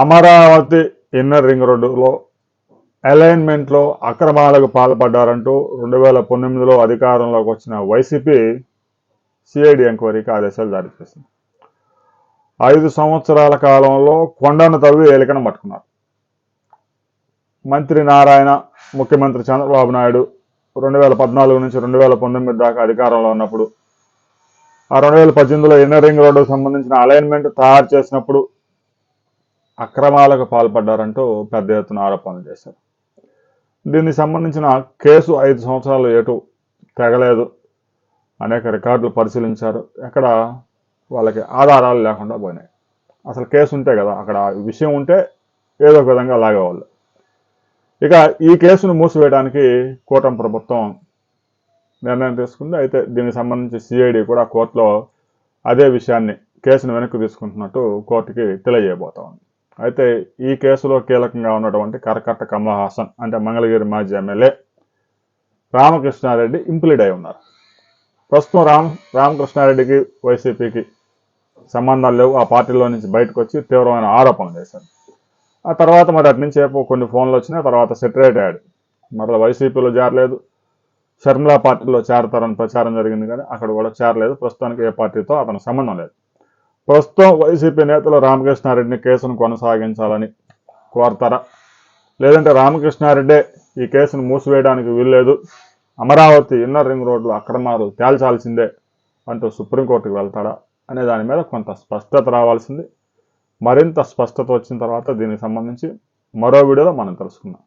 Amaravati inner ring రోడ్డులో అలైన్మెంట్లో అక్రమాలకు పాల్పడ్డారంటూ 2019లో అధికారంలోకి వచ్చిన వైసీపీ సిఐడి ఎంక్వైరీకి ఆదేశాలు జారీ చేసింది. 5 సంవత్సరాల కాలంలో కొండను తవ్వి ఏలికను పట్టుకున్నారు. మంత్రి నారాయణ, ముఖ్యమంత్రి చంద్రబాబు నాయుడు 2014 నుంచి 2019 దాకా అధికారంలో ఉన్నప్పుడు, ఆ 2018లో ఇన్నర్ రింగ్ రోడ్డుకు సంబంధించిన అలైన్మెంట్ తయారు చేసినప్పుడు అక్రమాలకు పాల్పడ్డారంటూ పెద్ద ఎత్తున ఆరోపణలు చేశారు. దీనికి సంబంధించిన కేసు 5 సంవత్సరాలు ఎటు తెగలేదు. అనేక రికార్డులు పరిశీలించారు. ఎక్కడ వాళ్ళకి ఆధారాలు లేకుండా పోయినాయి. అసలు కేసు ఉంటే కదా, అక్కడ విషయం ఉంటే ఏదో ఒక విధంగా లాగేవాళ్ళు. ఇక ఈ కేసును మూసివేయడానికి కూటమి ప్రభుత్వం నిర్ణయం తీసుకుంది. అయితే దీనికి సంబంధించి సిఐడి కూడా కోర్టులో అదే విషయాన్ని, కేసును వెనక్కి తీసుకుంటున్నట్టు కోర్టుకి తెలియజేయబోతా ఉంది. అయితే ఈ కేసులో కీలకంగా ఉన్నటువంటి కరకట్ట కమల్ హాసన్ అంటే మంగళగిరి మాజీ ఎమ్మెల్యే రామకృష్ణారెడ్డి ఇంప్లీడ్ అయి ఉన్నారు. ప్రస్తుతం రామకృష్ణారెడ్డికి వైసీపీకి సంబంధాలు లేవు. ఆ పార్టీలో నుంచి బయటకు వచ్చి తీవ్రమైన ఆరోపణలు చేశారు. ఆ తర్వాత మరి అటు నుంచి కొన్ని ఫోన్లు వచ్చినాయి. తర్వాత సెటరేట్ అయ్యాడు. మరలా వైసీపీలో చేరలేదు. షర్మిలా పార్టీలో చేరతారని ప్రచారం జరిగింది, కానీ అక్కడ కూడా చేరలేదు. ప్రస్తుతానికి ఏ పార్టీతో అతను సంబంధం లేదు. ప్రస్తుతం వైసీపీ నేతలు రామకృష్ణారెడ్డిని కేసును కొనసాగించాలని కోరతారా, లేదంటే రామకృష్ణారెడ్డే ఈ కేసును మూసివేయడానికి వీల్లేదు, అమరావతి ఇన్నర్ రింగ్ రోడ్లు అక్రమాలు తేల్చాల్సిందే అంటూ సుప్రీంకోర్టుకు వెళ్తాడా అనే దాని మీద కొంత స్పష్టత రావాల్సింది. మరింత స్పష్టత వచ్చిన తర్వాత దీనికి సంబంధించి మరో వీడియోలో మనం తెలుసుకుందాం.